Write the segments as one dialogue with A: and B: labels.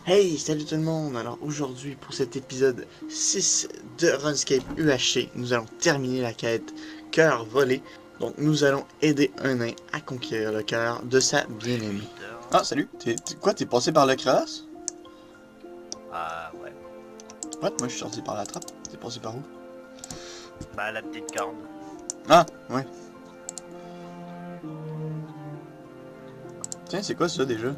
A: Hey, salut tout le monde! Alors aujourd'hui, pour cet épisode 6 de RuneScape UHC, nous allons terminer la quête Cœur volé. Donc nous allons aider un nain à conquérir le cœur de sa bien-aimée. Ah, salut! T'es passé par la crevasse?
B: Ah ouais.
A: Ouais, moi je suis sorti par la trappe. T'es passé par où?
B: Bah la petite corne.
A: Ah, ouais. Tiens, c'est quoi ça déjà?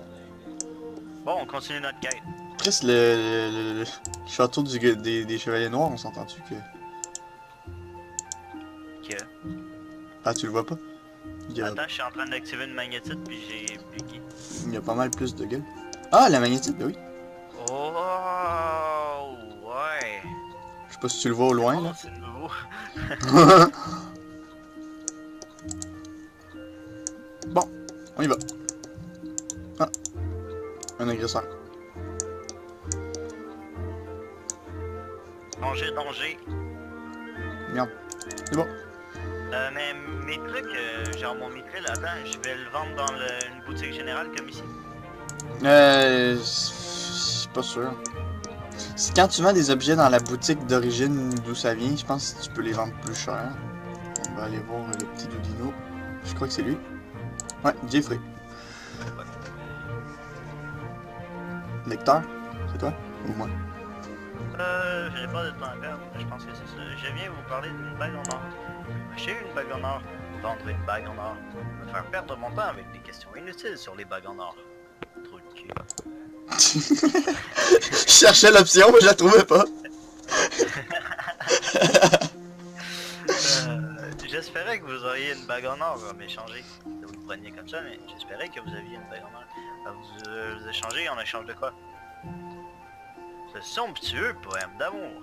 B: Bon, on continue notre quête.
A: Chris, le château des Chevaliers Noirs, on s'entend-tu que...
B: Que...
A: Ah, tu le vois pas?
B: Attends, je suis en train d'activer une magnétite puis j'ai bugué.
A: Il y a pas mal plus de gueules. Ah, la magnétite, ben oui.
B: Oh ouais.
A: Je sais pas si tu le vois au loin, là.
B: C'est nouveau.
A: Bon, on y va. Ah, un agresseur.
B: Danger, danger.
A: Merde. C'est bon.
B: Mais mes trucs, genre mon mithril, attends, je vais le vendre dans une boutique générale comme ici.
A: Je suis pas sûr. Quand tu vends des objets dans la boutique d'origine d'où ça vient, je pense que tu peux les vendre plus cher. On va aller voir le petit Doudino. Je crois que c'est lui. Ouais, Jeffrey. Lecteur, c'est toi ou moi?
B: Je n'ai pas de temps à perdre, je pense que c'est ça. Je viens vous parler d'une bague en or. J'ai une bague en or, vendre une bague en or, me faire perdre mon temps avec des questions inutiles sur les bagues en or. Trop de cul.
A: Je cherchais l'option, mais je la trouvais pas.
B: J'espérais que vous auriez une bague en or à m'échanger. Vous le preniez comme ça, mais j'espérais que vous aviez une bague en or. Vous échangez en échange de quoi? Ce somptueux poème d'amour.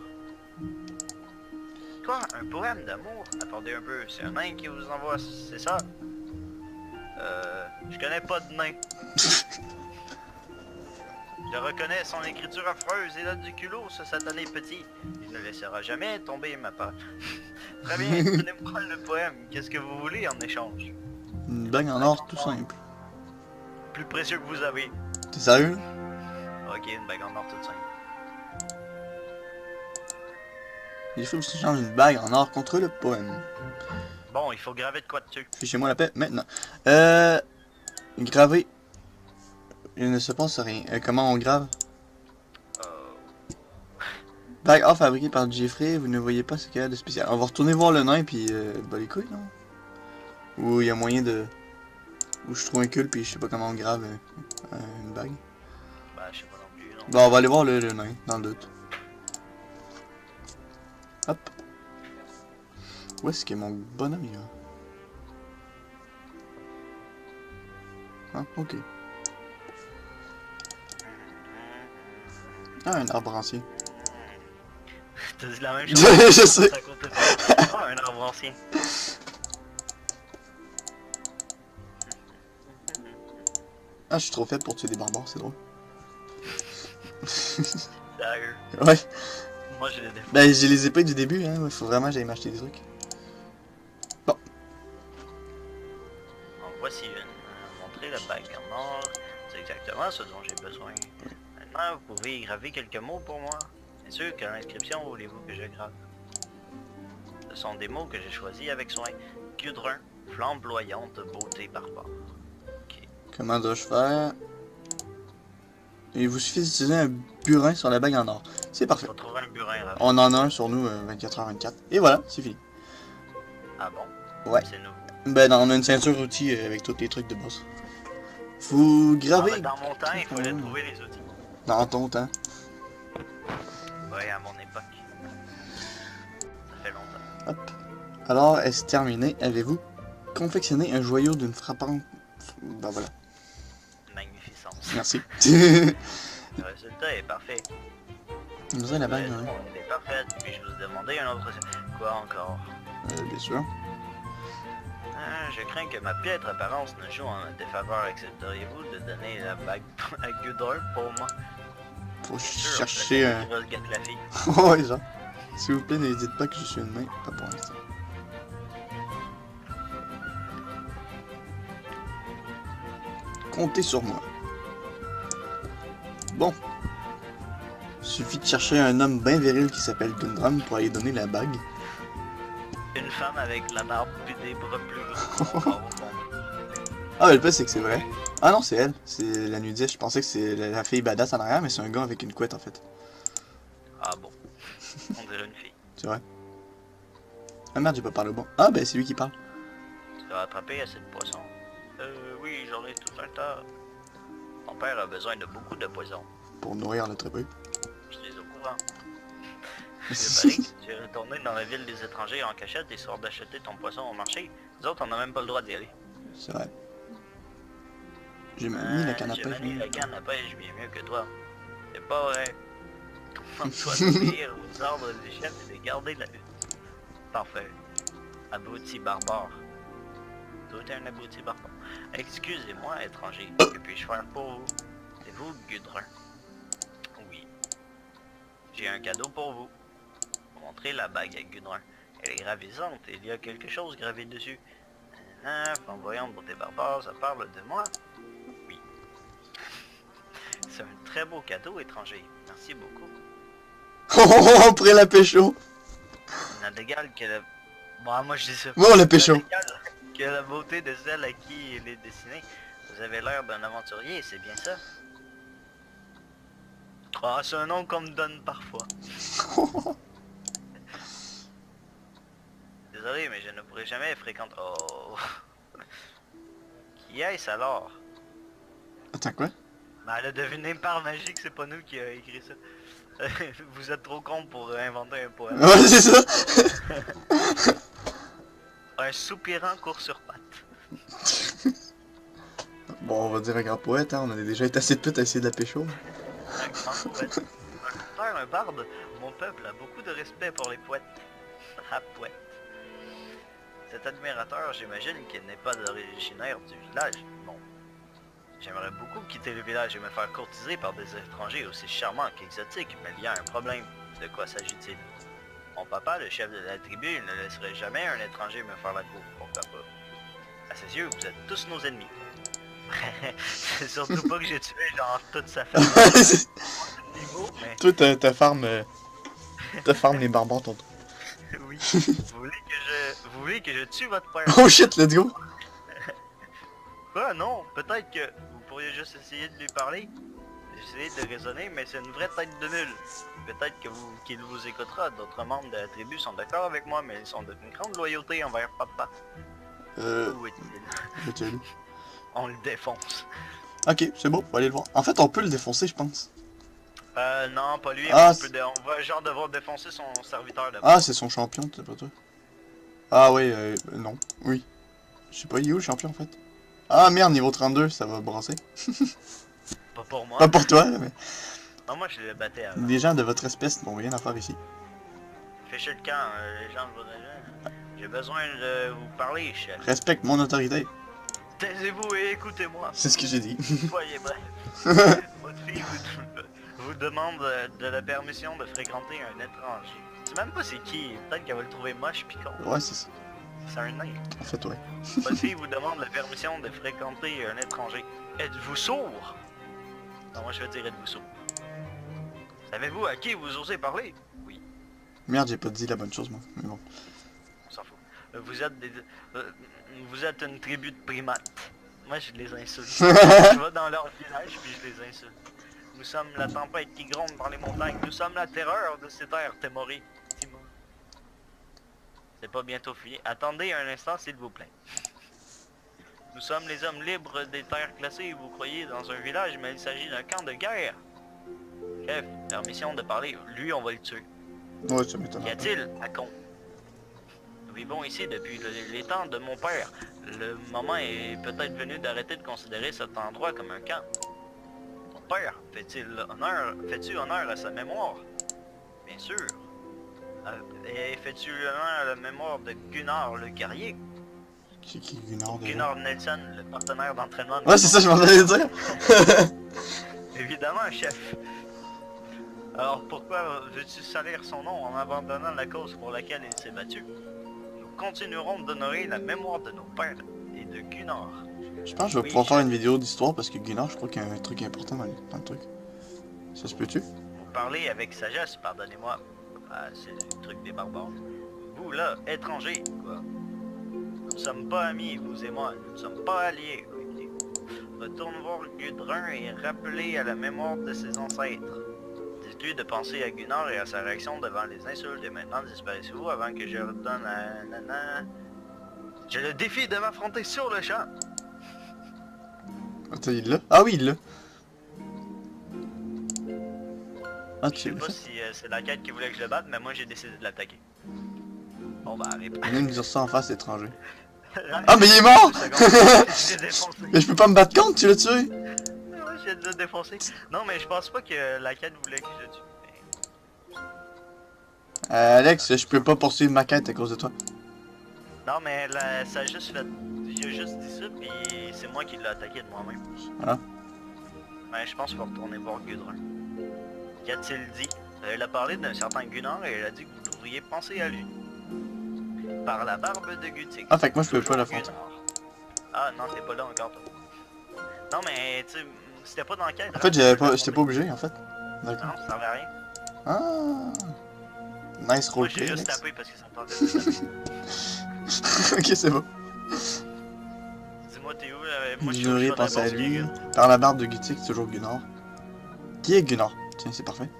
B: Quoi? Un poème d'amour? Attendez un peu, c'est un nain qui vous envoie, c'est ça? Je connais pas de nain. Je reconnais son écriture affreuse et là du culot, ce satané petit. Il ne laissera jamais tomber ma part. Très bien, donnez-moi le poème. Qu'est-ce que vous voulez en échange?
A: Une bague en or tout simple.
B: Plus précieux que vous avez.
A: T'es sérieux?
B: Ok, une bague en or toute simple.
A: Il faut que je change une bague en or contre le poème.
B: Bon, il faut graver de quoi dessus.
A: Fichez-moi la paix maintenant. Graver. Il ne se passe rien. Comment on grave? Bague or fabriquée par Jeffrey, vous ne voyez pas ce qu'il y a de spécial. On va retourner voir le nain puis bah les couilles non? Ou il y a moyen de... Ou je trouve un cul puis je sais pas comment on grave une bague.
B: Bah, je sais pas non plus, non.
A: Bon, on va aller voir le nain, dans le doute. Hop. Où est-ce que mon bonhomme il va? Ah, ok. Ah, un arbre ancien.
B: T'as dit la même chose?
A: Je sais.
B: Ah, un arbre ancien.
A: Ah, je suis trop faible pour tuer des barbares, c'est drôle.
B: Sérieux?
A: Ouais.
B: Moi j'ai des défauts.
A: Ben, j'ai les épées du début, hein. Faut vraiment que j'aille m'acheter des trucs. Bon.
B: Donc voici une. Montrer la bague en or. C'est exactement ce dont j'ai besoin. Maintenant, vous pouvez y graver quelques mots pour moi. C'est sûr que l'inscription, voulez-vous que je grave? Ce sont des mots que j'ai choisis avec soin. Gudrun, flamboyante beauté barbare. Ok.
A: Comment dois-je faire? Il vous suffit d'utiliser un burin sur la bague en or. C'est parfait.
B: Faut trouver un burin là.
A: On en a un sur nous 24h24. Et voilà, c'est fini.
B: Ah bon?
A: Ouais.
B: C'est nouveau.
A: Ben, non, on a une ceinture outils avec tous les trucs de boss. Vous gravez...
B: Ah, ben, dans mon temps, il fallait trouver les outils.
A: Dans ton temps.
B: Ouais, à mon époque. Ça fait longtemps.
A: Hop. Alors, est-ce terminé? Avez-vous confectionné un joyau d'une frappante... Ben voilà.
B: Magnificence.
A: Merci.
B: Le résultat est parfait.
A: Vous avez la bague, hein?
B: Elle est parfaite, puis je vous demandais un autre... Quoi encore?
A: Bien sûr.
B: Je crains que ma piètre apparence ne joue en défaveur. Accepteriez-vous de donner la bague à Gudrun pour moi?
A: Faut
B: Sûr,
A: chercher un...
B: il va le gâter la fille.
A: Ouais, genre. S'il vous plaît, ne dites pas que je suis une main. Pas pour l'instant. Comptez sur moi. Bon. Suffit de chercher un homme bien viril qui s'appelle Gundram pour aller donner la bague.
B: Une femme avec la barbe puis des bras plus gros.
A: Ah, mais le pire, c'est que c'est vrai. Ah non, c'est elle. C'est la nudiste. Je pensais que c'est la fille badass en arrière, mais c'est un gars avec une couette en fait.
B: Ah bon. On dirait une fille.
A: C'est vrai. Ah merde, j'ai pas parlé au bon. Ah, ben c'est lui qui parle.
B: Tu as attrapé assez de poissons. Oui, j'en ai tout un tas. Mon père a besoin de beaucoup de poissons.
A: Pour nourrir le tribu.
B: Je suis au courant. Je parie que tu es retourné dans la ville des étrangers en cachette histoire d'acheter ton poisson au marché. Nous autres, on n'a même pas le droit d'y aller.
A: C'est vrai. J'ai mis la canne à
B: J'ai
A: pêche.
B: manié la canne à pêche bien mieux que toi. C'est pas vrai. Commande-toi d'obéir aux ordres du chef et de garder la lutte. Parfait. Abruti barbare. Toi, t'es un abruti barbare. Excusez-moi, étranger. Que puis-je faire pour vous? C'est vous, Gudrun? Oui. J'ai un cadeau pour vous. Montrez la bague à Gudrun. Elle est ravissante et il y a quelque chose gravé dessus. Flamboyante beauté barbare, ça parle de moi? Oui. C'est un très beau cadeau, étranger. Merci beaucoup.
A: Oh, après la pécho.
B: N'a d'égal que la... Bon, moi je dis ça.
A: Bon, la pécho.
B: N'a d'égal que la beauté de celle à qui il est destiné. Vous avez l'air d'un aventurier, c'est bien ça? Ah, c'est un nom qu'on me donne parfois. Désolé, mais je ne pourrai jamais fréquenter... Oh... Qui est-ce alors?
A: Attends, quoi?
B: Ben, elle a deviné par magie que c'est pas nous qui a écrit ça. Vous êtes trop con pour inventer un poème.
A: Ouais, c'est ça.
B: Un soupirant court sur pattes.
A: Bon, on va dire un grand poète, hein. On a déjà été assez de pute à essayer de la pécho.
B: Un grand poète. Un père, un barde. Mon peuple a beaucoup de respect pour les poètes. Ah, poète. Cet admirateur, j'imagine qu'il n'est pas originaire du village. Bon. J'aimerais beaucoup quitter le village et me faire courtiser par des étrangers aussi charmants qu'exotiques, mais il y a un problème. De quoi s'agit-il? Mon papa, le chef de la tribu, ne laisserait jamais un étranger me faire la cour. Pourquoi pas? À ses yeux, vous êtes tous nos ennemis. C'est surtout pas que j'ai tué genre toute sa famille. Niveau, mais...
A: Toi, ta farm les barbares, tonton.
B: Oui. Vous voulez que je tue votre père?
A: Oh shit, let's go.
B: Quoi? Non, peut-être que vous pourriez juste essayer de lui parler. Essayer de raisonner, mais c'est une vraie tête de nul. Peut-être que qu'il vous écoutera. D'autres membres de la tribu sont d'accord avec moi, mais ils sont d'une grande loyauté envers papa. Où est-il? On le défonce.
A: Ok, c'est bon, on va aller le voir. En fait, on peut le défoncer, je pense.
B: Non, pas lui.
A: Ah,
B: on va genre devoir défoncer son serviteur d'abord.
A: Ah, c'est son champion, c'est pas toi. Ah oui, non, oui. Je sais pas, il est où le champion en fait? Ah merde, niveau 32, ça va brasser.
B: Pas pour moi.
A: Pas pour toi, mais...
B: Non, moi je le battais avant.
A: Les gens de votre espèce n'ont rien à faire ici.
B: Fichez le camp, les gens de votre agent. J'ai besoin de vous parler, chef.
A: Respecte mon autorité.
B: Taisez-vous et écoutez-moi.
A: C'est ce que j'ai dit.
B: Soyez bref. Votre fille vous demande de la permission de fréquenter un étranger. Tu sais même pas c'est qui, peut-être qu'elle va le trouver moche pis con.
A: Ouais, c'est ça.
B: C'est un nain.
A: En fait, ouais.
B: Votre fille vous demande la permission de fréquenter un étranger. Êtes-vous sourd? Non, moi je veux dire êtes-vous sourd. Savez-vous à qui vous osez parler? Oui.
A: Merde, j'ai pas dit la bonne chose, moi. Mais bon.
B: On s'en fout. Vous êtes une tribu de primates. Moi je les insulte. Je vais dans leur village puis je les insulte. Nous sommes la tempête qui gronde dans les montagnes. Nous sommes la terreur de ces terres, Témori. C'est pas bientôt fini. Attendez un instant, s'il vous plaît. Nous sommes les hommes libres des terres classées. Vous croyez dans un village, mais il s'agit d'un camp de guerre. Chef, permission de parler. Lui, on va le tuer.
A: Ouais, ça m'étonne.
B: Qu'y a-t-il, à con? Nous vivons ici depuis les temps de mon père. Le moment est peut-être venu d'arrêter de considérer cet endroit comme un camp. Mon père, fais-tu honneur à sa mémoire? Bien sûr. Et fais-tu honneur à la mémoire de Gunnar le guerrier?
A: C'est qui Gunnar déjà?
B: Gunnar Nelson, le partenaire d'entraînement.
A: Ouais, c'est ça, je m'en allais dire.
B: Évidemment, chef. Alors pourquoi veux-tu salir son nom en abandonnant la cause pour laquelle il s'est battu? Nous continuerons d'honorer la mémoire de nos pères et de Gunnar.
A: Je pense que je vais pouvoir faire une vidéo d'histoire parce que Gunnar, je crois qu'il y a un truc important dans le truc. Ça se peut-tu?
B: parler avec sagesse, pardonnez-moi. Ah, c'est le truc des barbares. Vous là, étrangers, quoi. Nous ne sommes pas amis, vous et moi. Nous ne sommes pas alliés. Retourne voir Gudrun et rappelez à la mémoire de ses ancêtres. Dites-lui de penser à Gunnar et à sa réaction devant les insultes et maintenant disparaissez-vous avant que je redonne à Nana. Je le défie de m'affronter sur le champ.
A: Attends, il l'a? Ah oui, il l'a. Ah,
B: Je sais pas si c'est la quête qui voulait que je le batte, mais moi j'ai décidé de l'attaquer. Bon bah allez.
A: On vient de dire ça en face, étranger. Ah, mais il est mort!
B: Je l'ai défoncé.
A: Mais je peux pas me battre contre, tu l'as tué?
B: Ouais, je l'ai défoncé. Non mais je pense pas que la quête voulait que je le tue. Mais...
A: Alex, je peux pas poursuivre ma quête à cause de toi.
B: Non mais là, ça a juste fait... J'ai juste dit ça, puis c'est moi qui l'ai attaqué de moi-même.
A: Ah.
B: Ouais, je pense qu'il faut retourner voir Gudrun. Qu'a-t-il dit? Elle a parlé d'un certain Gunnar et elle a dit que vous devriez penser à lui. Par la barbe de Guthix.
A: Ah, fait que moi je peux pas l'affronter.
B: Ah non, t'es pas là encore toi. Non mais tu sais, c'était pas dans la quête.
A: En fait, j'étais pas obligé en fait. D'accord.
B: Non, ça servait à rien.
A: Ah. Nice
B: Moi j'ai
A: roleplay,
B: juste
A: Alex.
B: tapé parce que ça me tentait de taper.
A: Ok, c'est bon.
B: Dis-moi t'es où là? Moi je suis
A: Ignorer,
B: au
A: penser à lui.
B: Gars.
A: Par la barbe de Guthix, toujours Gunnar. Qui est Gunnar? Tiens, c'est parfait.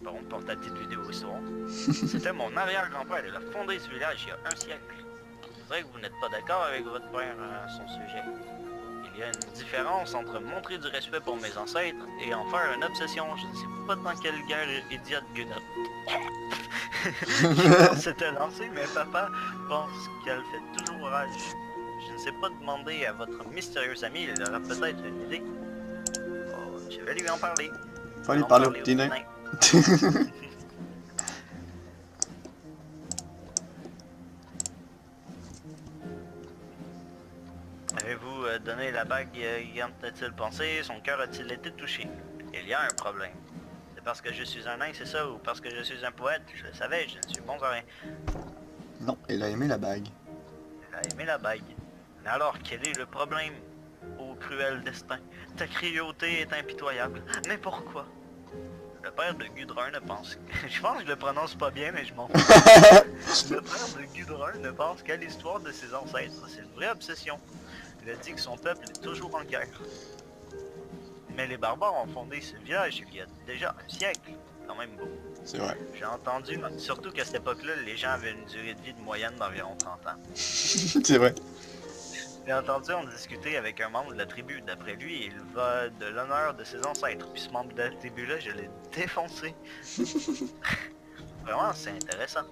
B: Bon, pour ta petite vidéo histoire. C'était mon arrière-grand-père, il a fondé ce village il y a un siècle. C'est vrai que vous n'êtes pas d'accord avec votre père à son sujet. Il y a une différence entre montrer du respect pour mes ancêtres et en faire une obsession. Je ne sais pas dans quelle guerre idiote Gunnar s'était lancé, mais papa pense qu'elle fait toujours rage. Je ne sais pas demander à votre mystérieux ami, il aura peut-être une idée. Oh, je vais lui en parler.
A: Faut aller parler au petit nain.
B: Avez-vous donné la bague, Yann a-t-il pensé? Son cœur a-t-il été touché? Il y a un problème. C'est parce que je suis un nain, c'est ça? Ou parce que je suis un poète? Je le savais, je ne suis bon à rien.
A: Non, elle a aimé la bague.
B: Elle a aimé la bague. Mais alors, quel est le problème? Ô cruel destin, ta cruauté est impitoyable. Mais pourquoi? Le père de Gudrun ne pense... je pense que je le prononce pas bien, mais je m'en fous. Le père de Gudrun ne pense qu'à l'histoire de ses ancêtres. C'est une vraie obsession. Il a dit que son peuple est toujours en guerre. Mais les barbares ont fondé ce village il y a déjà un siècle. Quand même beau.
A: C'est vrai.
B: J'ai entendu, surtout qu'à cette époque-là, les gens avaient une durée de vie de moyenne d'environ 30 ans.
A: C'est vrai.
B: J'ai entendu en discuter avec un membre de la tribu. D'après lui, il va de l'honneur de ses ancêtres. Puis ce membre de la tribu-là, je l'ai défoncé. Vraiment, c'est intéressant.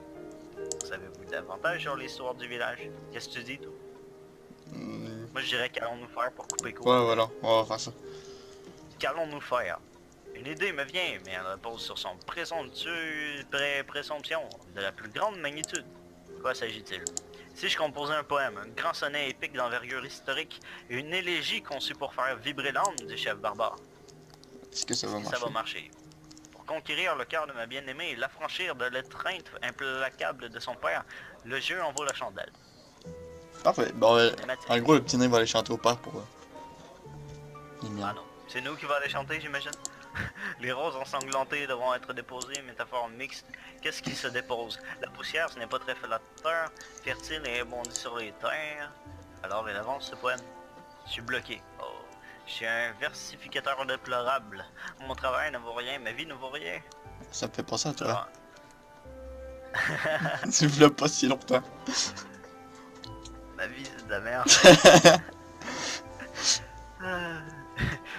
B: Savez-vous davantage sur l'histoire du village? Qu'est-ce que tu dis, toi? Moi, je dirais qu'allons-nous faire pour couper court.
A: Ouais, voilà, on va faire ça.
B: Qu'allons-nous faire? Une idée me vient, mais elle repose sur son présomption de la plus grande magnitude. De quoi s'agit-il? Si je composais un poème, un grand sonnet épique d'envergure historique, et une élégie conçue pour faire vibrer l'âme du chef barbare.
A: Est-ce que ça va marcher?
B: Ça va marcher. Pour conquérir le cœur de ma bien-aimée et l'affranchir de l'étreinte implacable de son père, le jeu en vaut la chandelle.
A: Parfait. Bon, en gros, le petit nain va aller chanter au père pour...
B: Ah non. C'est nous qui va aller chanter, j'imagine. Les roses ensanglantées devront être déposées, métaphore mixte. Qu'est-ce qui se dépose? La poussière, ce n'est pas très flatteur, fertile et bondit sur les terres. Alors il avance ce poème. Je suis bloqué. Oh, je suis un versificateur déplorable. Mon travail ne vaut rien, ma vie ne vaut rien.
A: Ça me fait penser à toi.
B: Ah.
A: Tu l'as pas si longtemps.
B: Ma vie, c'est de la merde.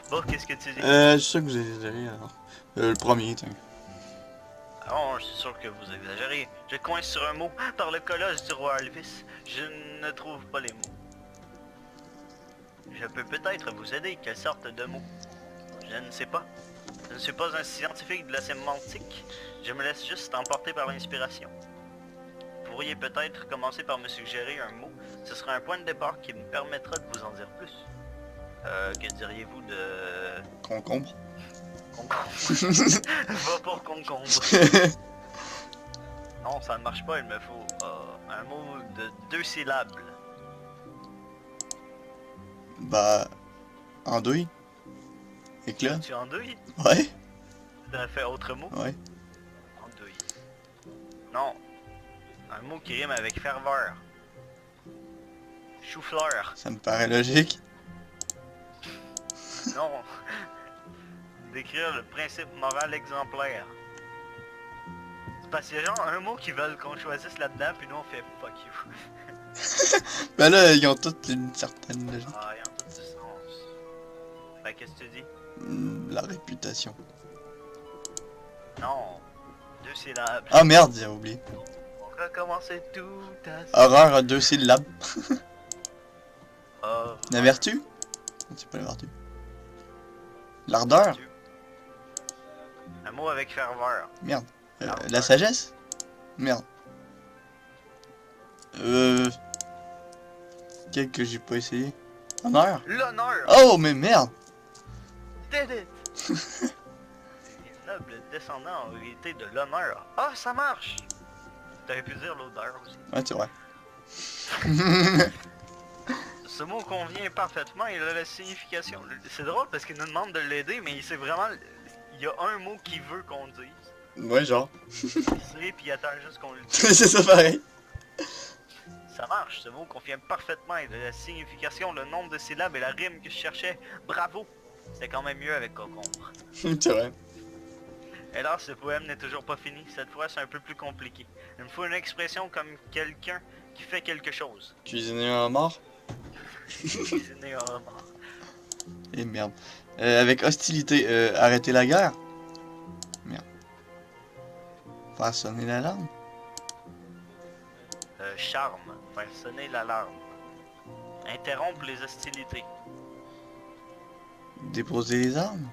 B: Bon, qu'est-ce que tu dis?
A: Je suis sûr que vous exagérez alors. Le premier, tiens.
B: Ah bon, je suis sûr que vous exagérez. Je coince sur un mot par le colosse du roi Alvis. Je ne trouve pas les mots. Je peux peut-être vous aider. Quelle sorte de mots? Je ne sais pas. Je ne suis pas un scientifique de la sémantique. Je me laisse juste emporter par l'inspiration. Vous pourriez peut-être commencer par me suggérer un mot. Ce sera un point de départ qui me permettra de vous en dire plus. Que diriez-vous de...
A: Concombre.
B: Concombre. Va pour concombre. Non, ça ne marche pas, il me faut un mot de 2 syllabes.
A: Bah... Andouille. Éclat.
B: Tu en douilles?
A: Ouais.
B: T'as fait autre mot?
A: Ouais.
B: Andouille. Non. Un mot qui rime avec ferveur. Chou-fleur.
A: Ça me paraît logique.
B: Non. Décrire le principe moral exemplaire. C'est parce qu'il y a genre un mot qu'ils veulent qu'on choisisse là-dedans, puis nous on fait fuck you.
A: Ben là, ils ont toutes une certaine logique.
B: Ah, ils ont tout du sens. Fait qu'est-ce que tu dis?
A: La réputation.
B: Non. 2 syllabes.
A: Ah merde, j'ai oublié.
B: On recommencer tout à
A: Horreur à 2 syllabes.
B: Oh.
A: La vertu? C'est pas la vertu. L'ardeur?
B: Un mot avec ferveur.
A: Merde.
B: L'ardeur.
A: La sagesse? Merde. Quel que j'ai pas essayé? Honneur?
B: L'honneur!
A: Oh, mais merde!
B: Did it! Les nobles descendants ont hérité de l'honneur. Ah, ça marche! T'aurais pu dire l'odeur aussi.
A: Ouais, c'est vrai.
B: Ce mot convient parfaitement, il a la signification. C'est drôle parce qu'il nous demande de l'aider, mais c'est vraiment... Il y a un mot qu'il veut qu'on dise.
A: Ouais, genre.
B: Il sait, puis il attend juste qu'on le dise.
A: C'est ça pareil.
B: Ça marche, ce mot convient parfaitement, il a la signification, le nombre de syllabes et la rime que je cherchais. Bravo! C'est quand même mieux avec concombre.
A: C'est vrai.
B: Hélas, ce poème n'est toujours pas fini. Cette fois, c'est un peu plus compliqué. Il me faut une expression comme quelqu'un qui fait quelque chose.
A: Cuisiner un mort?
B: Cuisiner un homard.
A: Et merde. Avec hostilité, arrêter la guerre? Merde. Faire sonner l'alarme?
B: Charme. Faire sonner l'alarme. Interrompre les hostilités.
A: Déposer les armes?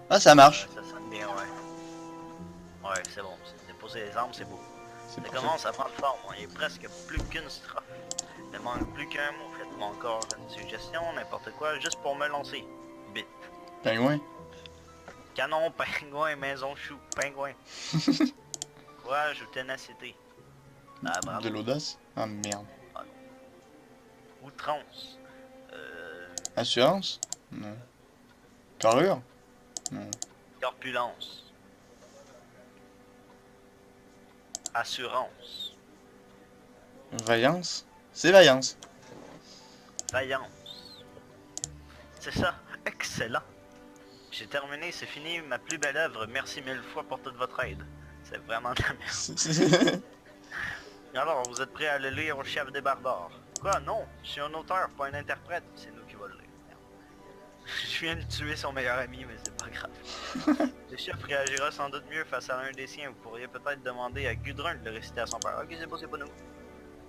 A: Ah, ça marche.
B: Ça sonne bien, ouais. Ouais, c'est bon. Déposer les armes, c'est beau.
A: C'est
B: Ça
A: parfait.
B: commence à prendre forme. Il est presque plus qu'une strophe. Il ne manque plus qu'un mot. Faites-moi encore une suggestion, n'importe quoi, juste pour me lancer. Bit.
A: Pingouin?
B: Canon, pingouin, maison chou, pingouin. Courage ou ténacité. Ah, bravo.
A: De l'audace? Ah, merde.
B: Outrance.
A: Assurance? Non. Carrure? Non.
B: Corpulence. Assurance.
A: Vaillance? C'est vaillance.
B: Vaillance. C'est ça. Excellent. J'ai terminé, c'est fini, ma plus belle œuvre. Merci 1000 fois pour toute votre aide. C'est vraiment de la merde. Alors, vous êtes prêts à le lire au chef des barbares? Quoi? Non, je suis un auteur, pas un interprète. C'est nous qui va le lire. Merde. Je viens de tuer son meilleur ami, mais c'est pas grave. Le chef réagira sans doute mieux face à un des siens. Vous pourriez peut-être demander à Gudrun de le réciter à son père. Ok, c'est pas nous.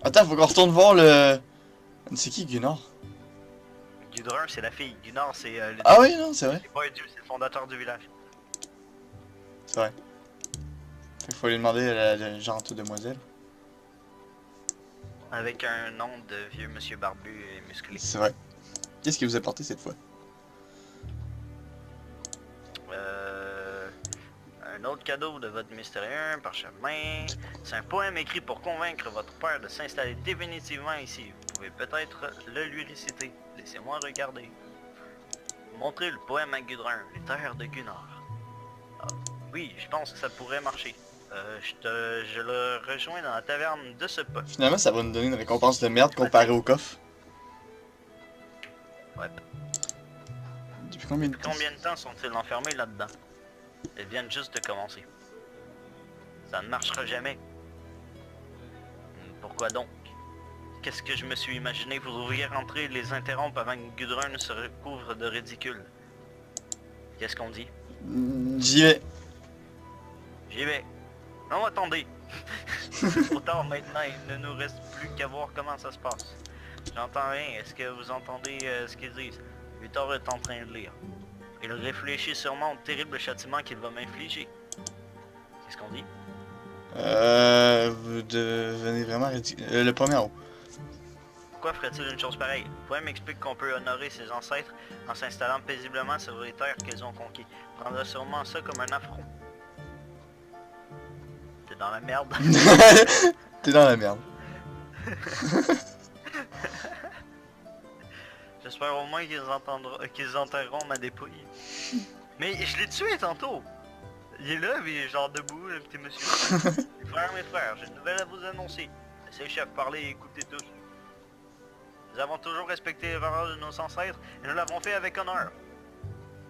A: Attends, faut qu'on retourne voir le... C'est qui, Gunnar?
B: Gudrun, c'est la fille. Gunnar, c'est le...
A: Ah oui, non, c'est vrai.
B: C'est pas un dieu, c'est le fondateur du village.
A: C'est vrai. Fait qu'il faut lui demander à la gentille demoiselle.
B: Avec un nom de vieux monsieur barbu et musclé.
A: C'est vrai. Qu'est-ce qu'il vous a porté cette fois?
B: Un autre cadeau de votre mystérieux parchemin. C'est un poème écrit pour convaincre votre père de s'installer définitivement ici. Vous pouvez peut-être le lui réciter. Laissez-moi regarder. Montrez le poème à Gudrun, les terres de Gunnar. Ah, oui, je pense que ça pourrait marcher. Je le rejoins dans la taverne de ce pas.
A: Finalement, ça va nous donner une récompense de merde comparée au coffre.
B: Ouais.
A: Depuis combien de temps?
B: Combien de temps sont-ils enfermés là-dedans? Ils viennent juste de commencer. Ça ne marchera jamais. Pourquoi donc? Qu'est-ce que je me suis imaginé? Vous devriez rentrer et les interrompre avant que Gudrun ne se recouvre de ridicule. Qu'est-ce qu'on dit?
A: J'y vais.
B: J'y vais. Non, attendez. C'est trop tard maintenant, il ne nous reste plus qu'à voir comment ça se passe. J'entends rien. Est-ce que vous entendez ce qu'ils disent? Victor est en train de lire. Il réfléchit sûrement au terrible châtiment qu'il va m'infliger. Qu'est-ce qu'on dit?
A: Vous devenez vraiment ridicule. Le premier en haut.
B: Pourquoi ferait-il une chose pareille? Le poème explique qu'on peut honorer ses ancêtres en s'installant paisiblement sur les terres qu'ils ont conquis. On prendra sûrement ça comme un affront. T'es dans la merde.
A: T'es dans la merde.
B: J'espère au moins qu'ils enterront ma dépouille. Mais je l'ai tué tantôt! Il est là, mais genre debout, le petit monsieur. Mes frères, j'ai une nouvelle à vous annoncer. Laissez le chef parler et écoutez tous. Nous avons toujours respecté les valeurs de nos ancêtres et nous l'avons fait avec honneur.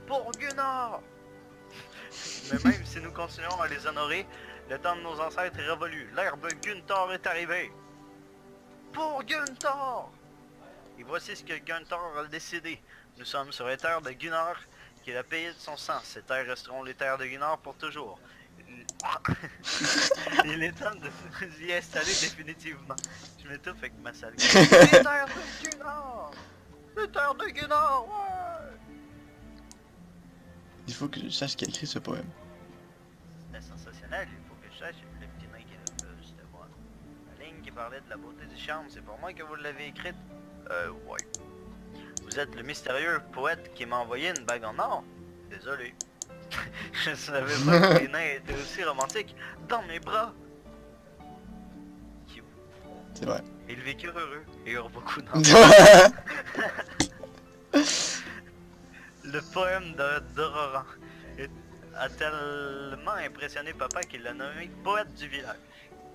B: Pour Gunnar! Mais même si nous continuons à les honorer, le temps de nos ancêtres est révolu. L'ère de Gunthor est arrivée. Pour Gunthor! Et voici ce que Gunthor a décidé. Nous sommes sur les terres de Gunnar, qui est le pays de son sang. Ces terres resteront les terres de Gunnar pour toujours. Il est temps de nous y installer définitivement. Je m'étouffe avec ma salle. Les terres de Gunnar! Les terres de Gunnar, ouais!
A: Il faut que je sache qui a écrit ce poème.
B: C'est sensationnel, il faut que je sache. Le petit nain qui est là, c'était moi. La ligne qui parlait de la beauté du charme, c'est pour moi que vous l'avez écrite? Ouais. Vous êtes le mystérieux poète qui m'a envoyé une bague en or? Désolé. Je ne savais pas que les nains étaient aussi romantiques dans mes bras.
A: C'est vrai.
B: Ils vécurent heureux et eurent beaucoup d'enfants. Le poème d'Aurora a tellement impressionné papa qu'il l'a nommé poète du village.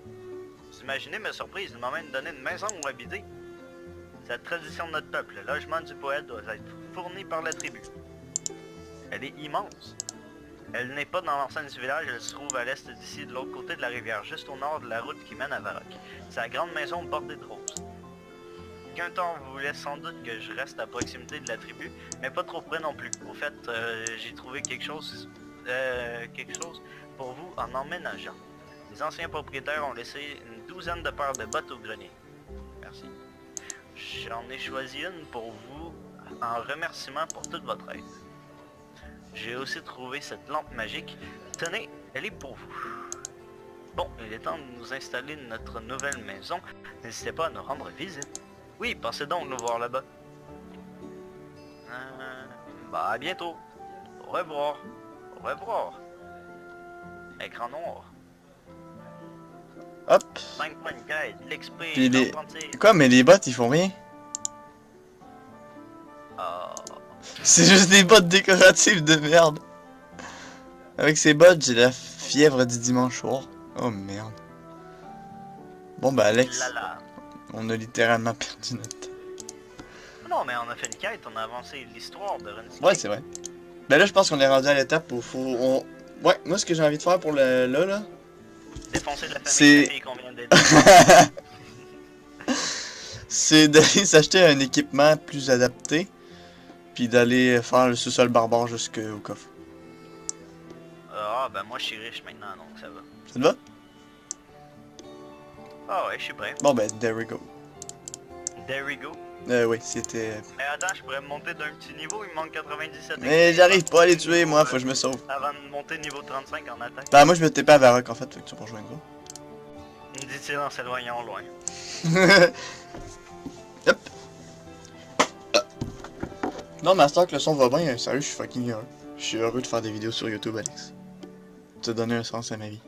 B: Vous imaginez ma surprise, il m'a même donné une maison où habiter. C'est la tradition de notre peuple, le logement du poète doit être fourni par la tribu. Elle est immense. Elle n'est pas dans l'enceinte du village, elle se trouve à l'est d'ici, de l'autre côté de la rivière, juste au nord de la route qui mène à Varrock. C'est la grande maison bordée de roses. Gunthor voulait sans doute que je reste à proximité de la tribu, mais pas trop près non plus. Au fait, j'ai trouvé quelque chose pour vous en emménageant. Les anciens propriétaires ont laissé une douzaine de paires de bottes au grenier. Merci. J'en ai choisi une pour vous en remerciement pour toute votre aide. J'ai aussi trouvé cette lampe magique. Tenez, elle est pour vous. Bon, il est temps de nous installer notre nouvelle maison. N'hésitez pas à nous rendre visite. Oui, pensez donc nous voir là-bas. Bah, à bientôt. Au revoir. Au revoir. Écran noir.
A: Hop.
B: 5 points de guide, l'XP,
A: Puis les...
B: l'enfantier.
A: Quoi, mais les bots ils font rien?
B: Ah.
A: C'est juste des bots décoratives de merde. Avec ces bots, j'ai la fièvre du dimanche soir. Oh merde. Bon bah Alex,
B: Lala.
A: on a littéralement perdu notre temps.
B: Non, mais on a fait une quête, on a avancé l'histoire de RuneScape.
A: Ouais, c'est vrai. Ben là, je pense qu'on est rendu à l'étape où faut... Ouais, moi ce que j'ai envie de faire pour le là...
B: Défoncer de la
A: C'est-
B: famille qu'on vient d'aider.
A: c'est d'aller s'acheter un équipement plus adapté. Puis d'aller faire le sous-sol barbare jusqu'au coffre.
B: Ah, ben moi je suis riche maintenant, donc ça va.
A: Ça te va?
B: Ah ouais, je suis prêt.
A: Bon ben, there we go.
B: There we go.
A: Oui, c'était...
B: Mais attends, je pourrais me monter d'un petit niveau, il me manque 97.
A: Mais j'arrive pas à les tuer, moi, faut que je me sauve.
B: Avant de monter niveau 35 en attaque.
A: Bah moi je me TP à Varrock en fait, fait que tu vas rejoindre là.
B: Dit-il en s'éloignant loin.
A: Hop. Non, Master, que le son va bien, sérieux, je suis fucking heureux. Je suis heureux de faire des vidéos sur YouTube, Alex. Ça a donné un sens à ma vie.